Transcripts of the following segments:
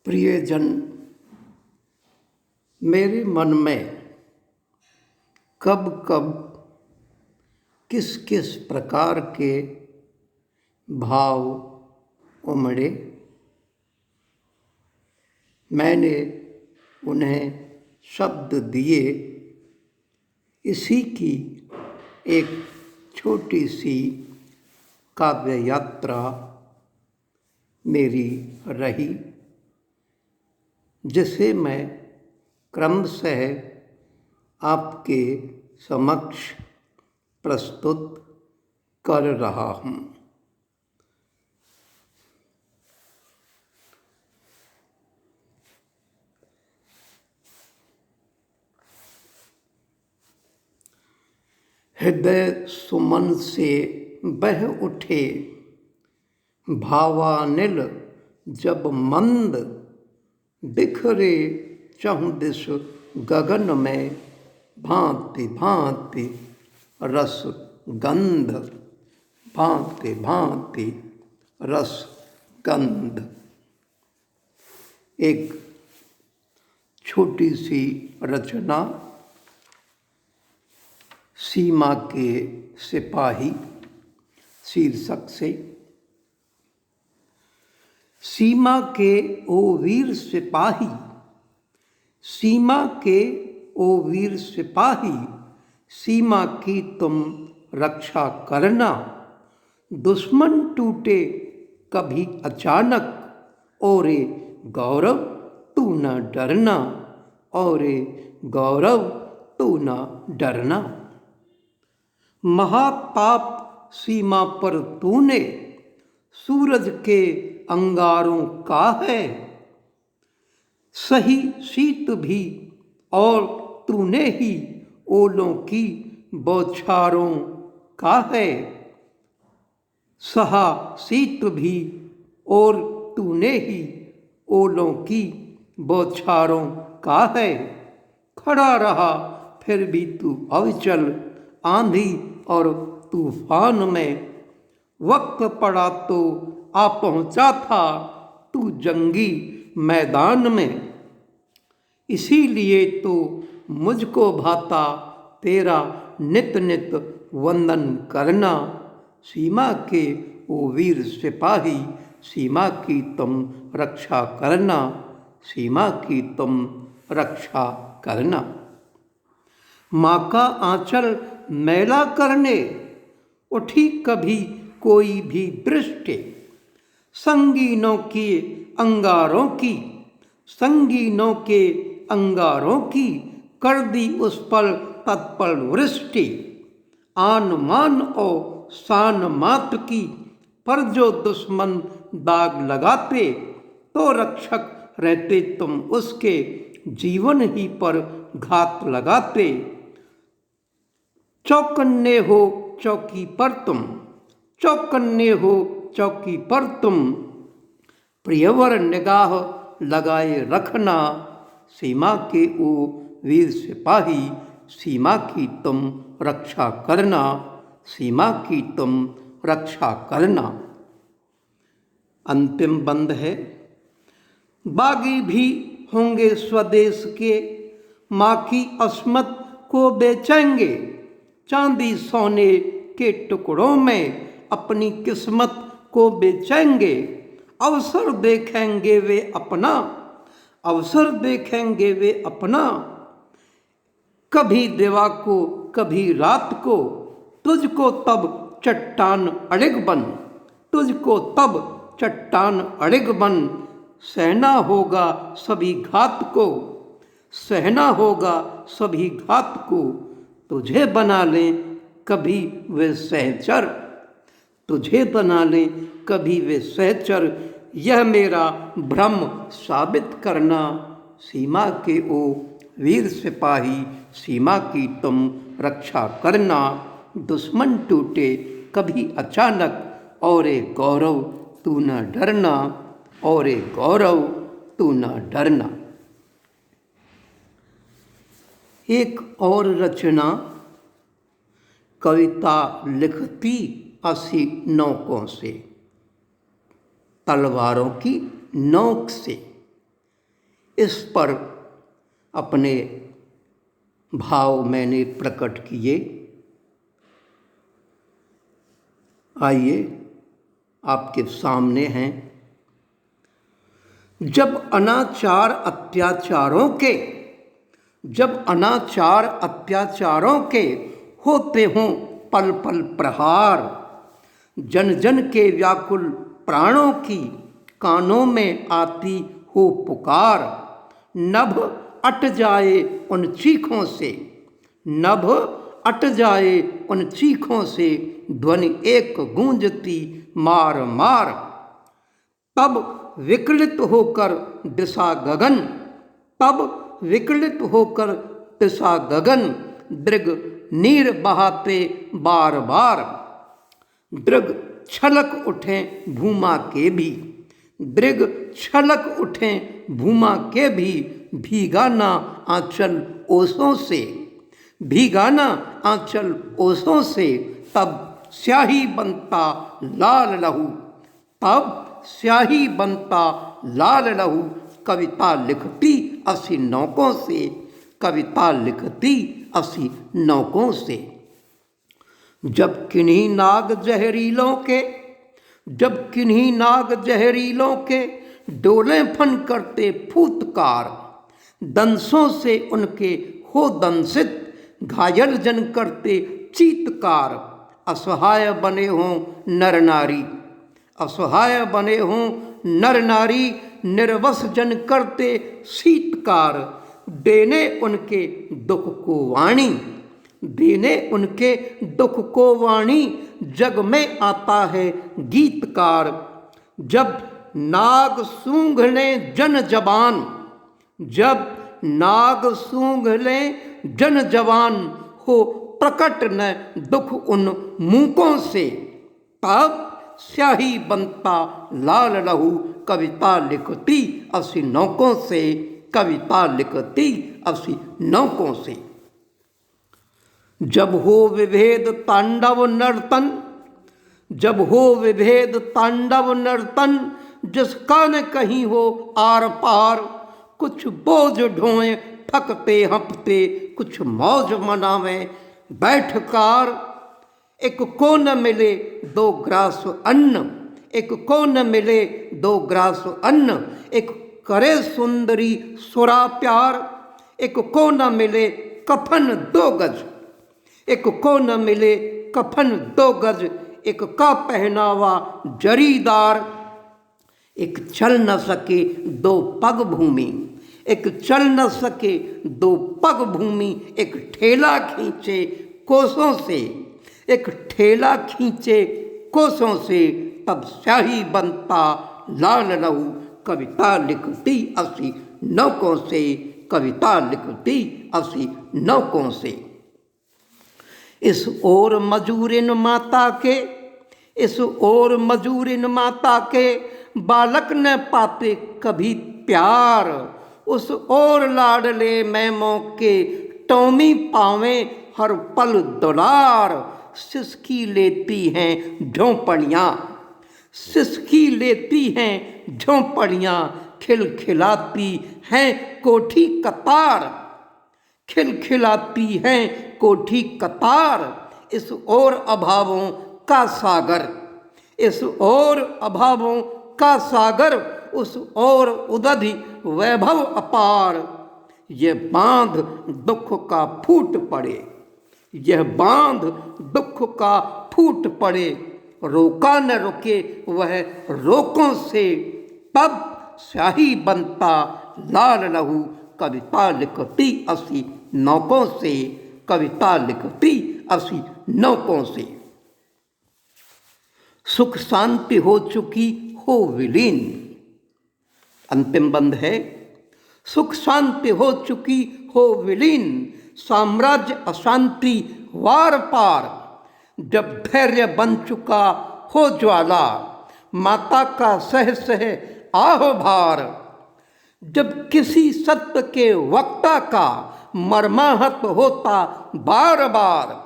प्रियजन, मेरे मन में कब कब किस किस प्रकार के भाव उमड़े, मैंने उन्हें शब्द दिए। इसी की एक छोटी सी काव्य यात्रा मेरी रही, जिसे मैं क्रमशः आपके समक्ष प्रस्तुत कर रहा हूँ। हृदय सुमन से बह उठे भावानिल जब मंद, बिखरे चहुदिश गगन में भांति भांति रस गंध, भांति भांति रस गंध। एक छोटी सी रचना सीमा के सिपाही शीर्षक से। सीमा के ओ वीर सिपाही, सीमा के ओ वीर सिपाही, सीमा की तुम रक्षा करना। दुश्मन टूटे कभी अचानक, ओरे गौरव तू न डरना, ओरे गौरव तू न डरना। महाताप सीमा पर तूने सूरज के अंगारों का है, सही शीत भी और तूने ही ओलों की बौछारों का है, सहा शीत भी और तूने ही ओलों की बौछारों का है। खड़ा रहा फिर भी तू अविचल आंधी और तूफान में, वक्त पड़ा तो आ पहुंचा था तू जंगी मैदान में। इसीलिए तो मुझको भाता तेरा नित नित वंदन करना। सीमा के ओ वीर सिपाही, सीमा की तुम रक्षा करना, सीमा की तुम रक्षा करना। माँ का आंचल मैला करने उठी कभी कोई भी दृष्टि, संगीनों के अंगारों की, संगीनों के अंगारों की कर दी उस पर तत्पर वृष्टि। आन मान और शान मात की पर जो दुश्मन दाग लगाते, तो रक्षक रहते तुम उसके जीवन ही पर घात लगाते। चौकन्ने हो चौकी पर तुम, चौकन्ने हो चौकी पर तुम, प्रियवर निगाह लगाए रखना। सीमा के ओ वीर सिपाही, सीमा की तुम रक्षा करना, सीमा की तुम रक्षा करना। अंतिम बंद है। बागी भी होंगे स्वदेश के, माँ की अस्मत को बेचेंगे, चांदी सोने के टुकड़ों में अपनी किस्मत को बेचेंगे। अवसर देखेंगे वे अपना, अवसर देखेंगे वे अपना, कभी दिवा को कभी रात को। तुझको तब चट्टान अड़िग बन, तुझको तब चट्टान अड़िग बन, सहना होगा सभी घात को, सहना होगा सभी घात को। तुझे बना लें कभी वे सहचर, तुझे बना लें कभी वे सहचर, यह मेरा भ्रम साबित करना। सीमा के ओ वीर सिपाही, सीमा की तुम रक्षा करना। दुश्मन टूटे कभी अचानक, औरे गौरव तू न डरना, औरे गौरव तू न डरना। एक और रचना कविता लिखती 80 नौकों से, तलवारों की नोक से। इस पर अपने भाव मैंने प्रकट किए। आइए आपके सामने हैं। जब अनाचार अत्याचारों के होते हों पल पल प्रहार, जन जन के व्याकुल प्राणों की कानों में आती हो पुकार, नभ अट जाए उन चीखों से, नभ अट जाए उन चीखों से, ध्वनि एक गूंजती मार मार। तब विकलित होकर दिशा गगन, तब विकलित होकर दिशा गगन, दृग नीर बहाते बार बार। दृग छलक उठें भूमा के भी, दृग छलक उठें भूमा के भी, भीगाना आंचल ओसों से, भीगाना आंचल ओसों से। तब स्याही बनता लाल लहू, तब स्याही बनता लाल लहू, कविता लिखती असी नौकों से, कविता लिखती असी नौकों से। जब किन्हीं नाग जहरीलों के, जब किन्हीं नाग जहरीलों के डोले फन करते फूतकार, दंसों से उनके हो दंसित, घायल जन करते चीतकार। असहाय बने हों नर नारी, असहाय बने हों नर नारी, निर्वस जन करते शीतकार। देने उनके दुख को वाणी, देने उनके दुख को वाणी, जग में आता है गीतकार। जब नाग सूंघ लें जन जवान, जब नाग सूंघ लें जन जवान, हो प्रकट न दुख उन मूकों से। तब स्याही बनता लाल लहू, कविता लिखती असी नौकों से, कविता लिखती असी नौकों से। जब हो विभेद तांडव नर्तन, जब हो विभेद तांडव नर्तन, जिसका न कहीं हो आर पार। कुछ बोझ ढोएं थकते हंपते, कुछ मौज मनावें बैठकार। एक को न मिले दो ग्रास अन्न, एक को न मिले दो ग्रास अन्न, एक करे सुंदरी सुरा प्यार। एक को न मिले कफन दो गज, एक को न मिले कफन दो गज, एक का पहनावा जरीदार। एक चल न सके दो पग भूमि, एक चल न सके दो पग भूमि, एक ठेला खींचे कोसों से, एक ठेला खींचे कोसों से। तब स्याही बनता लाल लहू, कविता लिखती असी नौकों से, कविता लिखती असी नौकों से। इस ओर मजूरिन माता के, इस ओर मजूरिन माता के, बालक न पाते कभी प्यार। उस ओर लाडले मैमों के, टौमी पावें हर पल दुलार। सिसकी लेती हैं झोंपड़ियाँ, सिसकी लेती हैं झोंपड़ियाँ, खिलखिलाती हैं कोठी कतार, खिलखिलाती हैं कोठी कतार। इस ओर अभावों का सागर, इस ओर अभावों का सागर, उस ओर उदधि वैभव अपार। यह बांध दुख का फूट पड़े, यह बांध दुख का फूट पड़े, रोका न रुके वह रोकों से। तब स्याही बनता लाल लहू, कविता लिखती असी नौकों से, कविता लिखती असी नौकों से। सुख शांति हो चुकी हो विलीन, अंतिम बंद है। सुख शांति हो चुकी हो विलीन, साम्राज्य अशांति वार पार। जब धैर्य बन चुका हो ज्वाला, माता का सह सह आहो भार। जब किसी सत्य के वक्ता का मर्माहत होता बार बार,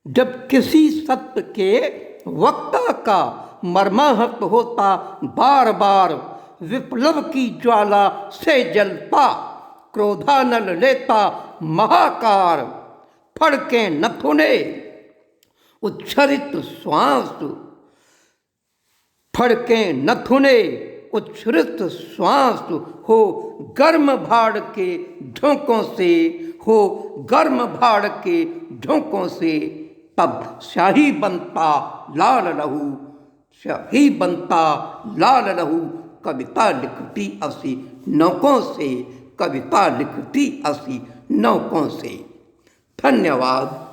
जब किसी सत्य के वक्ता का मर्माहत होता बार बार। विप्लव की ज्वाला से जलता, क्रोधानल लेता महाकार, फड़के नथुने उच्छ्रित श्वास, फड़के नथुने उच्छ्रित श्वास, हो गर्म भाड़ के झोंकों से, हो गर्म भाड़ के झोंकों से, तब शाही बनता लाल लहू, शाही बनता लाल लहू, कविता लिखती असी नौकों से, कविता लिखती असी नौकों से। धन्यवाद।